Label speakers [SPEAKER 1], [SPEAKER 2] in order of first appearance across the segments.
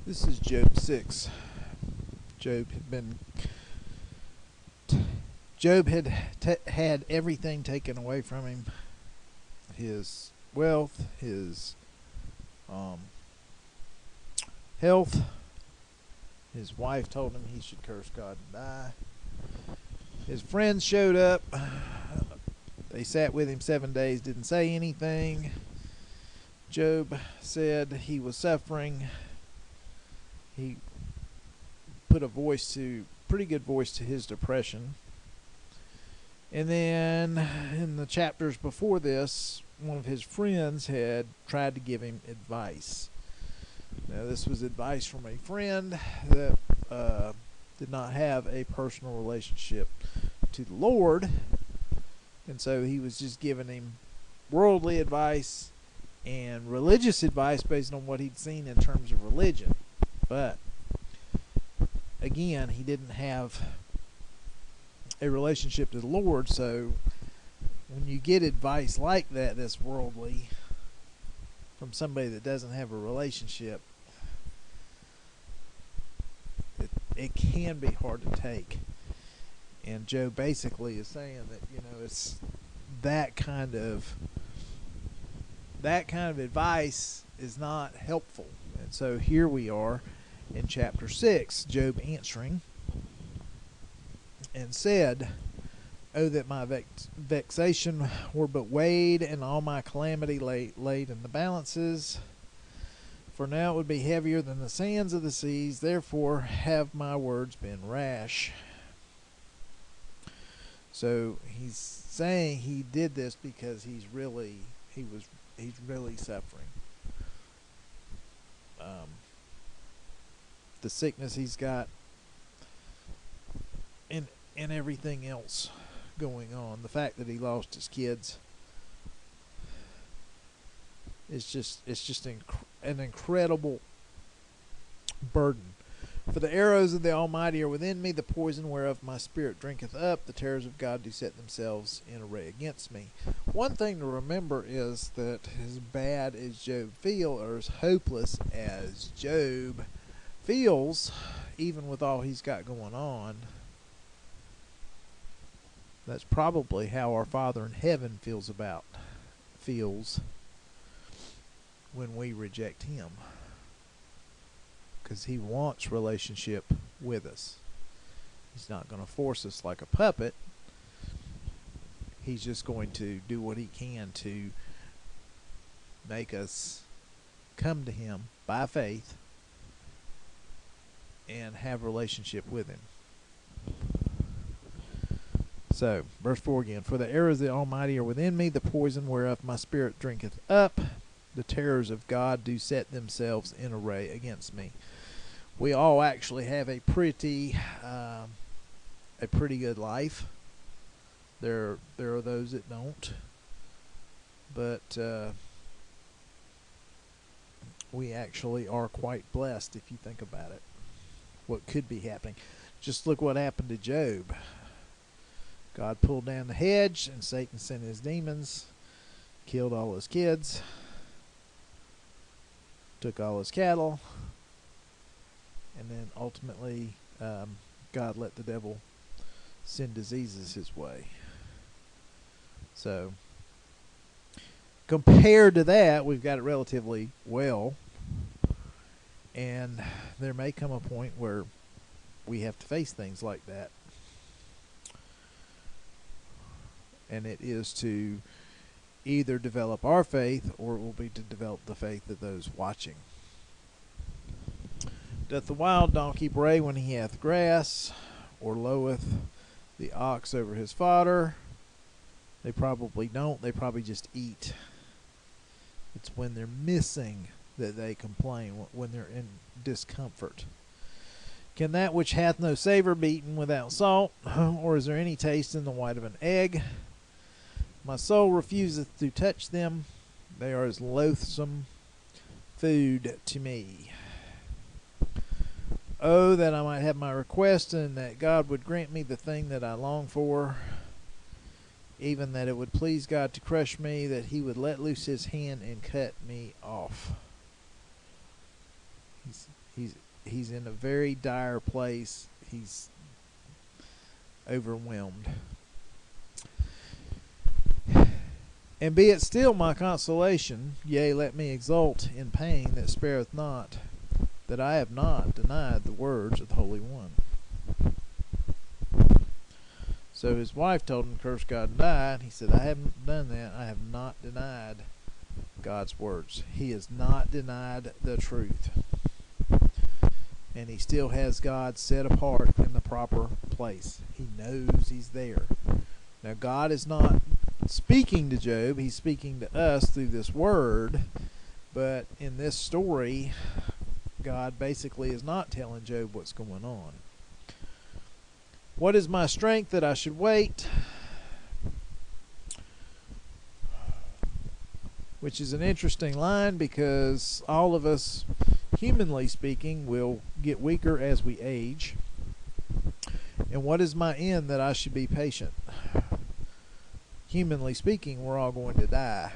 [SPEAKER 1] This is Job 6. Job had been Job had had everything taken away from him. His wealth, his health. His wife told him he should curse God and die. His friends showed up. They sat with him 7 days, didn't say anything. Job said he was suffering. He put a pretty good voice to his depression. And then in the chapters before this, one of his friends had tried to give him advice. Now, this was advice from a friend that did not have a personal relationship to the Lord. And so he was just giving him worldly advice and religious advice based on what he'd seen in terms of religion. But again, he didn't have a relationship to the Lord, so when you get advice like that that's worldly from somebody that doesn't have a relationship, it can be hard to take. And Joe basically is saying that, it's that kind of advice is not helpful. And so here we are in chapter 6, Job answering and said, "Oh, that my vexation were but weighed, and all my calamity laid in the balances. For now it would be heavier than the sands of the seas. Therefore have my words been rash." So he's saying he did this because he's really suffering. The sickness he's got, and everything else going on. The fact that he lost his kids is just an incredible burden. "For the arrows of the Almighty are within me, the poison whereof my spirit drinketh up. The terrors of God do set themselves in array against me." One thing to remember is that as bad as Job feels, or as hopeless as Job feels, even with all he's got going on, that's probably how our Father in heaven feels when we reject him. Because he wants relationship with us. He's not going to force us like a puppet. He's just going to do what he can to make us come to him by faith and have a relationship with him. So, verse 4 again. "For the arrows of the Almighty are within me, the poison whereof my spirit drinketh up. The terrors of God do set themselves in array against me." We all actually have a pretty good life. There are those that don't, but we actually are quite blessed if you think about it. What could be happening? Just look what happened to Job. God pulled down the hedge, and Satan sent his demons, killed all his kids, took all his cattle, and then ultimately God let the devil send diseases his way. So compared to that, we've got it relatively well, and there may come a point where we have to face things like that. And it is to either develop our faith, or it will be to develop the faith of those watching. "Doth the wild donkey bray when he hath grass, or loweth the ox over his fodder?" They probably don't. They probably just eat. It's when they're missing that they complain, when they're in discomfort. "Can that which hath no savor be eaten without salt? Or is there any taste in the white of an egg? My soul refuseth to touch them. They are as loathsome food to me. Oh, that I might have my request, and that God would grant me the thing that I long for, even that it would please God to crush me, that he would let loose his hand and cut me off." He's in a very dire place. He's overwhelmed. And be it still my consolation, yea, let me exult in pain that spareth not, that I have not denied the words of the Holy One. So his wife told him to curse God and die, and he said, I haven't done that. I have not denied God's words. He has not denied the truth. And he still has God set apart in the proper place. He knows he's there. Now, God is not speaking to Job. He's speaking to us through this word. But in this story, God basically is not telling Job what's going on. What is my strength that I should wait? Which is an interesting line, because all of us, humanly speaking, will get weaker as we age. And what is my end that I should be patient? Humanly speaking, we're all going to die.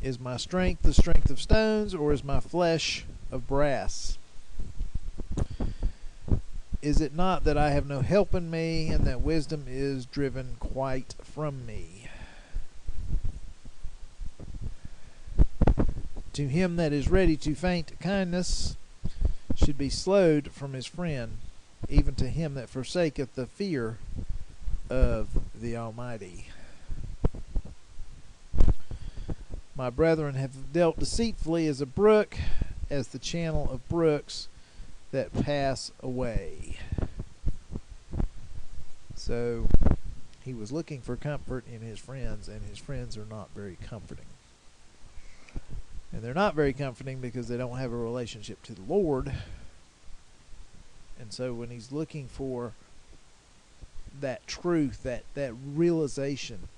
[SPEAKER 1] Is my strength the strength of stones, or is my flesh of brass? Is it not that I have no help in me, and that wisdom is driven quite from me? To him that is ready to faint kindness should be slowed from his friend, even to him that forsaketh the fear of the Almighty. My brethren have dealt deceitfully as a brook, as the channel of brooks that pass away. So he was looking for comfort in his friends, and his friends are not very comforting. And they're not very comforting because they don't have a relationship to the Lord. And so when he's looking for that truth, that realization,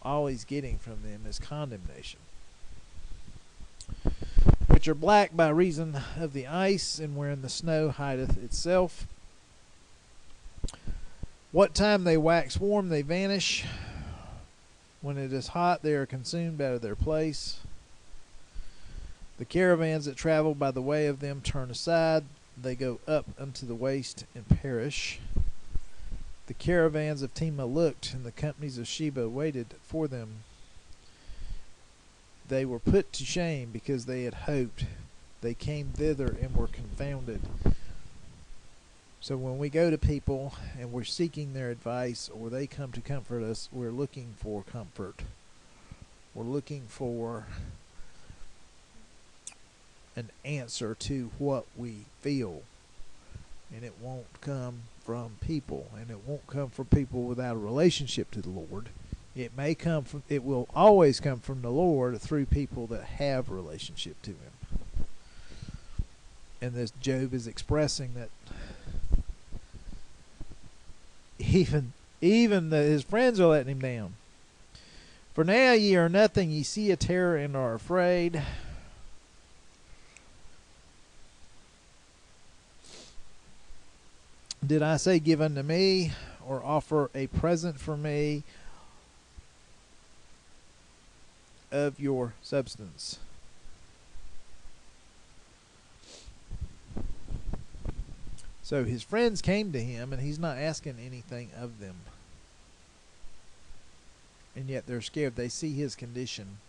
[SPEAKER 1] all he's getting from them is condemnation. Which are black by reason of the ice, and wherein the snow hideth itself. What time they wax warm, they vanish. When it is hot, they are consumed out of their place. The caravans that travel by the way of them turn aside. They go up unto the waste and perish. The caravans of Tema looked, and the companies of Sheba waited for them. They were put to shame because they had hoped. They came thither and were confounded. So when we go to people and we're seeking their advice, or they come to comfort us, we're looking for comfort. We're looking for an answer to what we feel. And it won't come from people. And it won't come from people without a relationship to the Lord. It may come from, it will always come from the Lord through people that have a relationship to him. And this Job is expressing that even his friends are letting him down. For now ye are nothing, ye see a terror and are afraid. Did I say, give unto me, or offer a present for me of your substance? So his friends came to him, and he's not asking anything of them. And yet they're scared. They see his condition.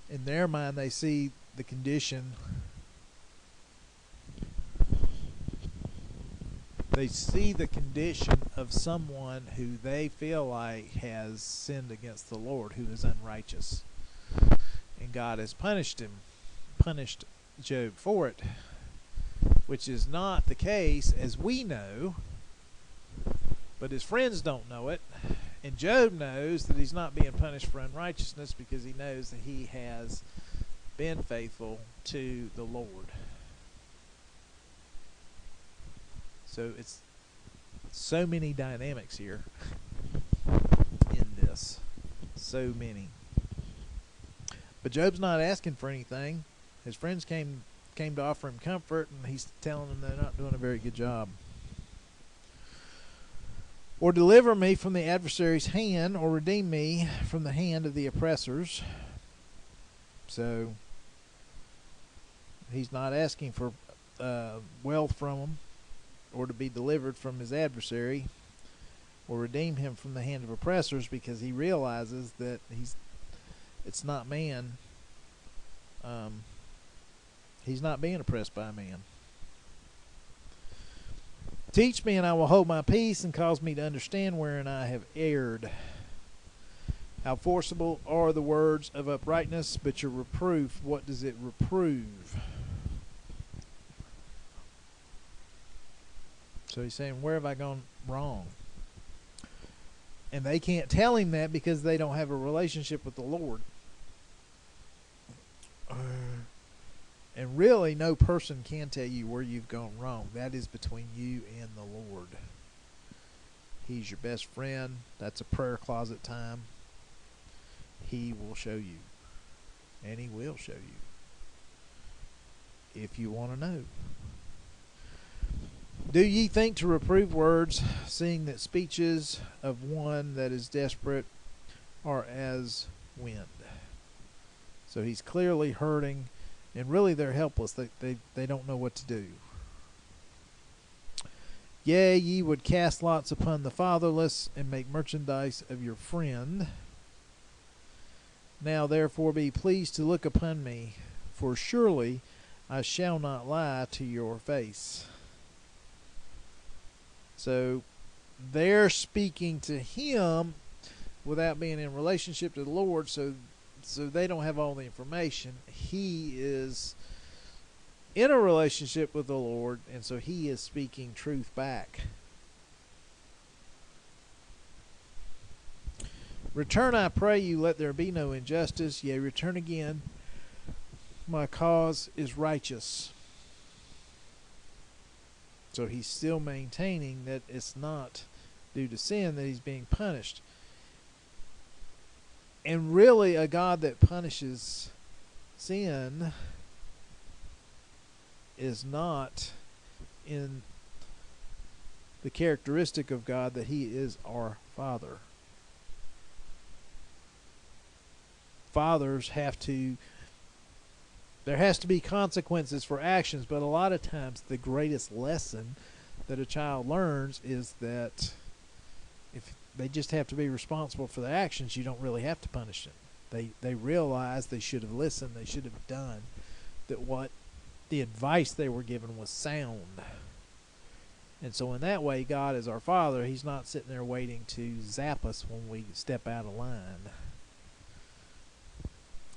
[SPEAKER 1] In their mind, they see the condition. They see the condition of someone who they feel like has sinned against the Lord, who is unrighteous. And God has punished Job for it, which is not the case, as we know, but his friends don't know it. And Job knows that he's not being punished for unrighteousness, because he knows that he has been faithful to the Lord. So it's so many dynamics here in this. So many. But Job's not asking for anything. His friends came to offer him comfort, and he's telling them they're not doing a very good job. Or deliver me from the adversary's hand, or redeem me from the hand of the oppressors. So he's not asking for wealth from him, or to be delivered from his adversary, or redeem him from the hand of oppressors, because he realizes that it's not man. He's not being oppressed by man. Teach me, and I will hold my peace, and cause me to understand wherein I have erred. How forcible are the words of uprightness, but your reproof, what does it reprove? So he's saying, where have I gone wrong? And they can't tell him that because they don't have a relationship with the Lord. And really, no person can tell you where you've gone wrong. That is between you and the Lord. He's your best friend. That's a prayer closet time. He will show you. And he will show you, if you want to know. Do ye think to reprove words, seeing that speeches of one that is desperate are as wind? So he's clearly hurting, and really they're helpless. They don't know what to do. Yea, ye would cast lots upon the fatherless, and make merchandise of your friend. Now therefore be pleased to look upon me, for surely I shall not lie to your face. So they're speaking to him without being in relationship to the Lord, so they don't have all the information. He is in a relationship with the Lord, and so he is speaking truth back. Return, I pray you, let there be no injustice. Yea, return again. My cause is righteous. So he's still maintaining that it's not due to sin that he's being punished. And really, a God that punishes sin is not in the characteristic of God that he is our Father. Fathers there has to be consequences for actions, but a lot of times the greatest lesson that a child learns is that if they just have to be responsible for their actions, you don't really have to punish them. They realize they should have listened, they should have done, that what the advice they were given was sound. And so in that way, God is our Father. He's not sitting there waiting to zap us when we step out of line.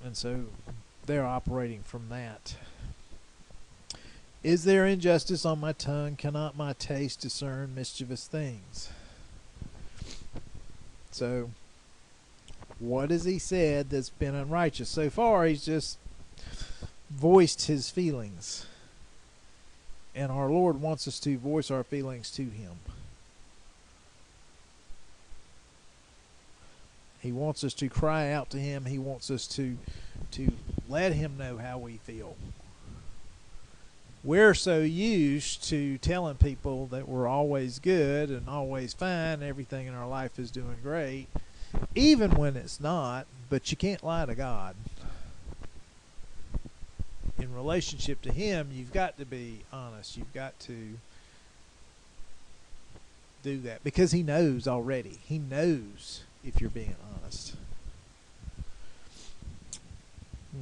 [SPEAKER 1] And so they're operating from that. Is there injustice on my tongue? Cannot my taste discern mischievous things? So, what has he said that's been unrighteous? So far, he's just voiced his feelings. And our Lord wants us to voice our feelings to him. He wants us to cry out to him. He wants us to let him know how we feel. We're so used to telling people that we're always good and always fine, everything in our life is doing great, even when it's not, but you can't lie to God. In relationship to him, you've got to be honest. You've got to do that because he knows already. He knows if you're being honest.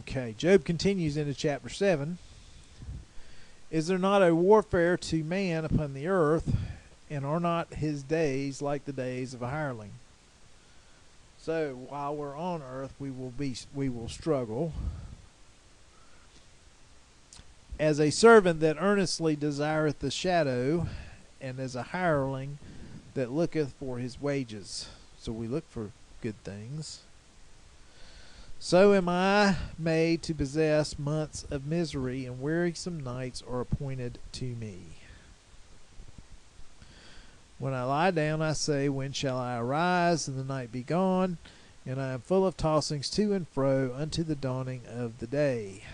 [SPEAKER 1] Okay, Job continues into chapter 7. Is there not a warfare to man upon the earth, and are not his days like the days of a hireling? So while we're on earth, we will struggle. As a servant that earnestly desireth the shadow, and as a hireling that looketh for his wages. So we look for good things. So am I made to possess months of misery, and wearisome nights are appointed to me. When I lie down, I say, when shall I arise, and the night be gone? And I am full of tossings to and fro unto the dawning of the day.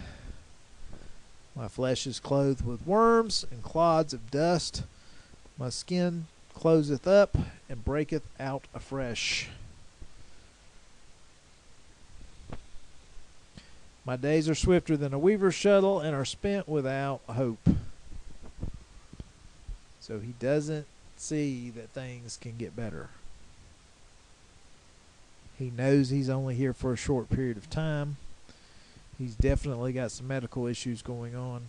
[SPEAKER 1] My flesh is clothed with worms and clods of dust. My skin closeth up and breaketh out afresh. My days are swifter than a weaver's shuttle and are spent without hope. So he doesn't see that things can get better. He knows he's only here for a short period of time. He's definitely got some medical issues going on.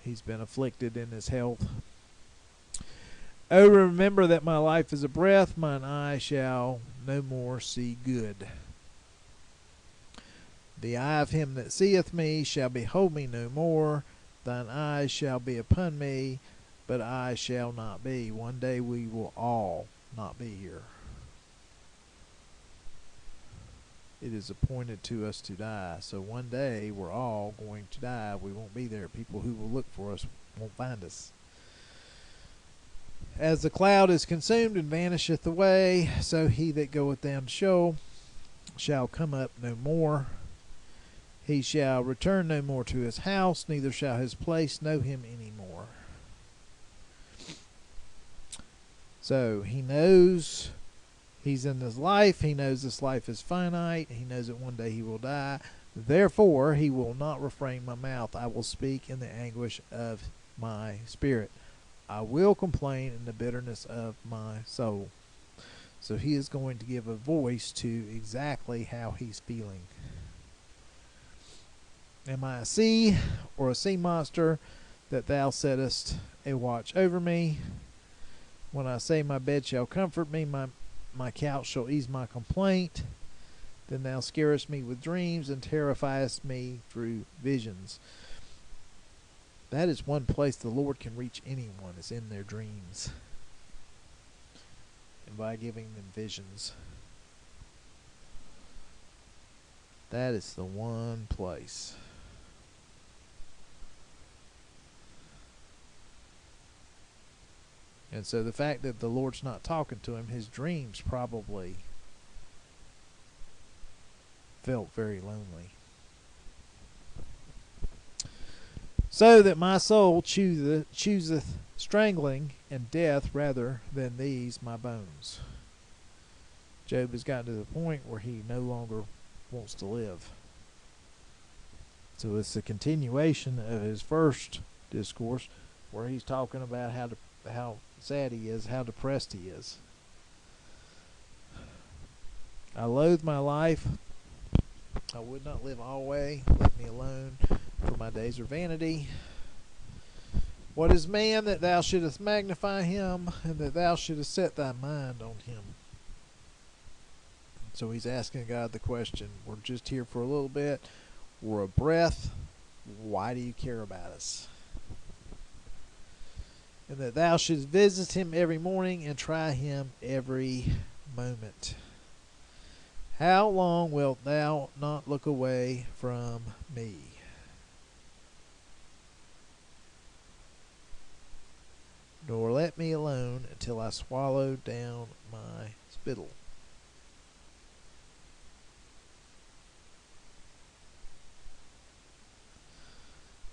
[SPEAKER 1] He's been afflicted in his health. Oh, remember that my life is a breath, mine eye shall no more see good. The eye of him that seeth me shall behold me no more. Thine eyes shall be upon me, but I shall not be. One day we will all not be here. It is appointed to us to die. So one day we're all going to die. We won't be there. People who will look for us won't find us. As the cloud is consumed and vanisheth away, so he that goeth down to Sheol shall come up no more. He shall return no more to his house, neither shall his place know him any more. So he knows he's in this life. He knows this life is finite. He knows that one day he will die. Therefore, he will not refrain my mouth. I will speak in the anguish of my spirit. I will complain in the bitterness of my soul. So he is going to give a voice to exactly how he's feeling. Am I a sea or a sea monster that thou settest a watch over me? When I say my bed shall comfort me, my couch shall ease my complaint, then thou scarest me with dreams and terrifiest me through visions. That is one place the Lord can reach anyone, is in their dreams, and by giving them visions. That is the one place. And so the fact that the Lord's not talking to him, his dreams probably felt very lonely. So that my soul chooseth strangling and death rather than these my bones. Job has gotten to the point where he no longer wants to live. So it's a continuation of his first discourse where he's talking about how sad he is, how depressed he is. I loathe my life. I would not live always. Let me alone, for my days are vanity. What is man that thou shouldest magnify him, and that thou shouldest set thy mind on him? So he's asking God the question, we're just here for a little bit. We're a breath. Why do you care about us? And that thou shouldst visit him every morning and try him every moment. How long wilt thou not look away from me? Nor let me alone until I swallow down my spittle.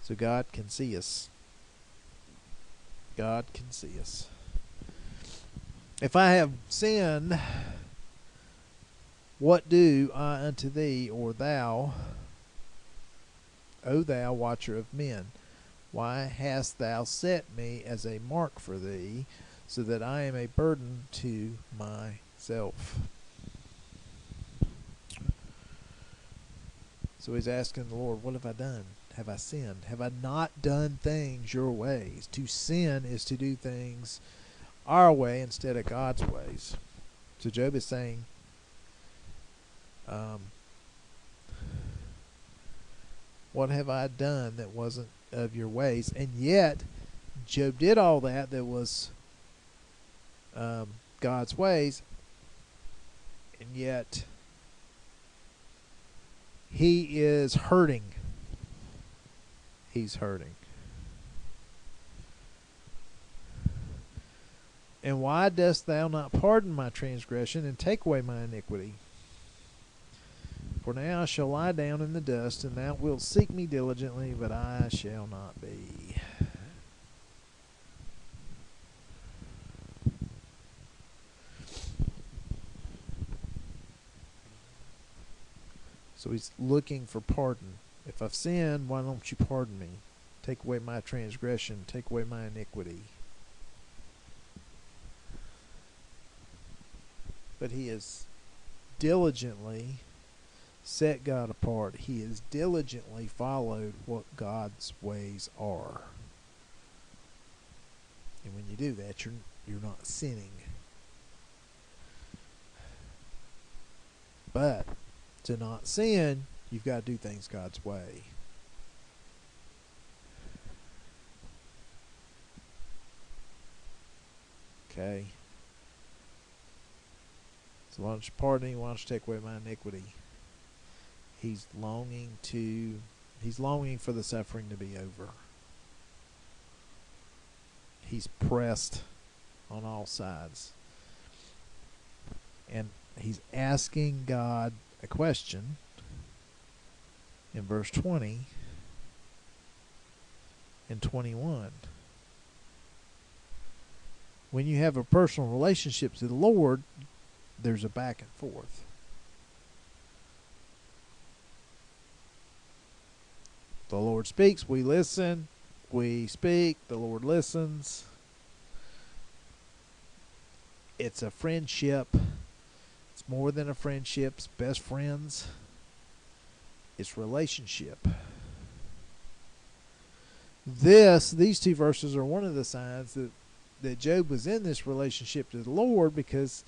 [SPEAKER 1] So God can see us. God can see us. If I have sinned, what do I unto thee, or thou, O thou watcher of men? Why hast thou set me as a mark for thee, so that I am a burden to myself? So he's asking the Lord, what have I done? Have I sinned? Have I not done things your ways? To sin is to do things our way instead of God's ways. So Job is saying, what have I done that wasn't of your ways? And yet, Job did all that was God's ways, and yet he is hurting. He's hurting. And why dost thou not pardon my transgression and take away my iniquity? For now I shall lie down in the dust, and thou wilt seek me diligently, but I shall not be. So he's looking for pardon. If I've sinned, why don't you pardon me? Take away my transgression. Take away my iniquity. But he has diligently set God apart. He has diligently followed what God's ways are. And when you do that, you're not sinning. But to not sin, you've got to do things God's way. Okay? So why don't you pardon me? Why don't you take away my iniquity? He's longing for the suffering to be over. He's pressed on all sides. And he's asking God a question in verse 20 and 21. When you have a personal relationship to the Lord, there's a back and forth. The Lord speaks, we listen. We speak, the Lord listens. It's a friendship. It's more than a friendship. It's best friends. It's relationship. These two verses are one of the signs that Job was in this relationship to the Lord, because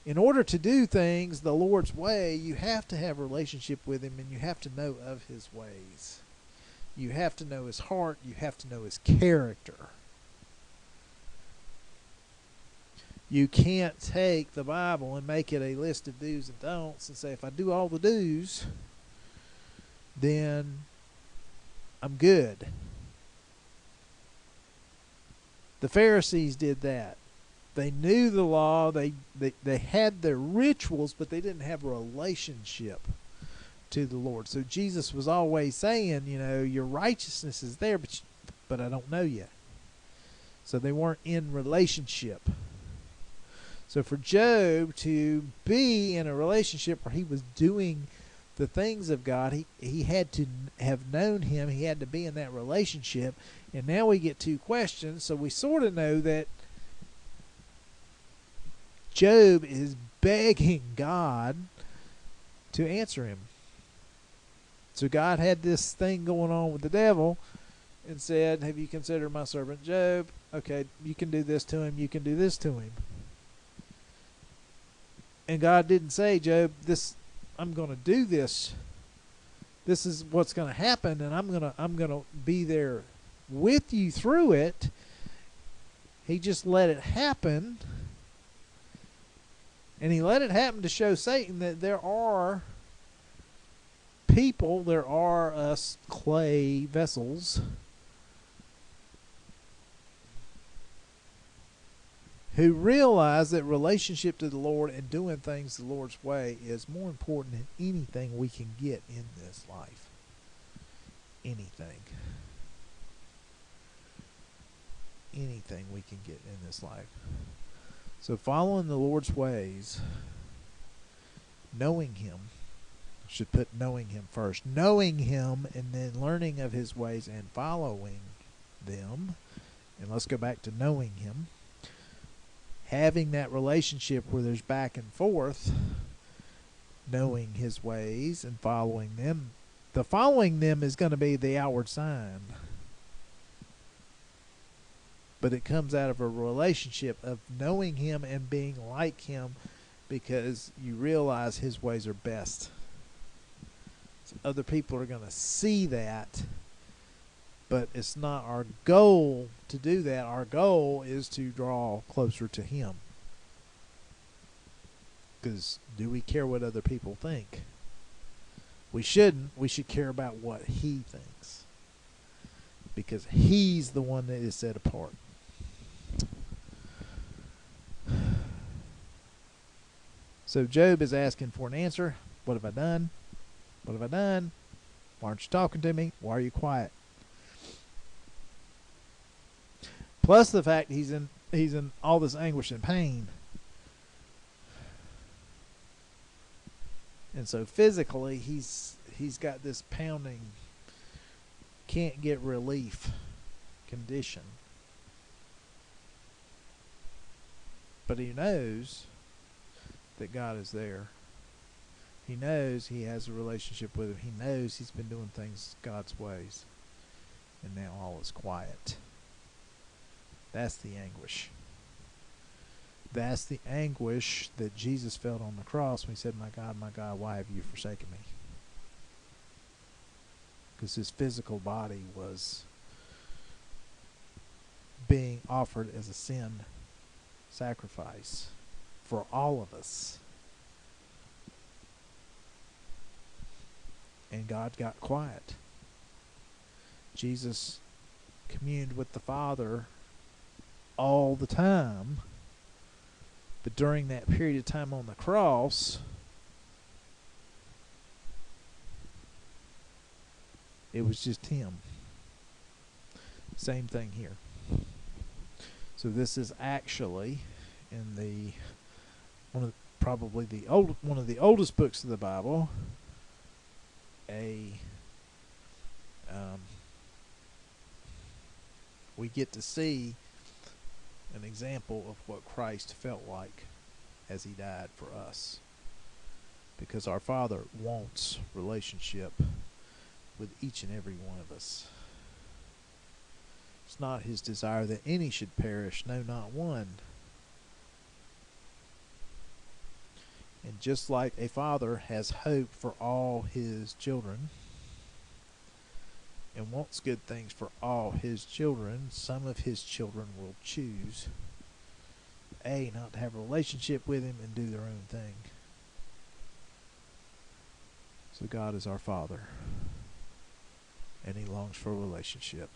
[SPEAKER 1] in order to do things the Lord's way, you have to have a relationship with him, and you have to know of his ways. You have to know his heart. You have to know his character. You can't take the Bible and make it a list of do's and don'ts and say, if I do all the do's, then I'm good. The Pharisees did that. They knew the law. They had their rituals, but they didn't have a relationship to the Lord. So Jesus was always saying, your righteousness is there, but I don't know you. So they weren't in relationship. So for Job to be in a relationship where he was doing the things of God, he had to have known him. He had to be in that relationship. And now we get two questions. So we sort of know that Job is begging God to answer him. So God had this thing going on with the devil and said, have you considered my servant Job? Okay, you can do this to him. You can do this to him. And God didn't say, Job, I'm going to do this. This is what's going to happen, and I'm going to be there with you through it. He just let it happen. And he let it happen to show Satan that there are people, there are us clay vessels who realize that relationship to the Lord and doing things the Lord's way is more important than anything we can get in this life. Anything. Anything we can get in this life. So following the Lord's ways, knowing him, should put knowing him first. Knowing him and then learning of his ways and following them. And let's go back to knowing him. Having that relationship where there's back and forth, knowing his ways and following them. The following them is going to be the outward sign. But it comes out of a relationship of knowing him and being like him, because you realize his ways are best. So other people are going to see that, but it's not our goal to do that. Our goal is to draw closer to him. Because do we care what other people think? We shouldn't. We should care about what he thinks. Because he's the one that is set apart. So Job is asking for an answer. What have I done? What have I done? Why aren't you talking to me? Why are you quiet? Plus the fact he's in all this anguish and pain. And so physically he's he's got this pounding, can't get relief condition. But he knows that God is there. He knows he has a relationship with him. He knows he's been doing things God's ways. And now all is quiet. That's the anguish. That's the anguish that Jesus felt on the cross when he said, my God, why have you forsaken me? Because his physical body was being offered as a sin sacrifice for all of us. And God got quiet. Jesus communed with the Father all the time. But during that period of time on the cross, it was just him. Same thing here. So this is actually in the one of the oldest books of the Bible. We get to see an example of what Christ felt like as he died for us. Because our Father wants relationship with each and every one of us. It's not his desire that any should perish, no, not one. And just like a father has hope for all his children and wants good things for all his children, some of his children will choose not to have a relationship with him and do their own thing. So God is our Father, and he longs for a relationship.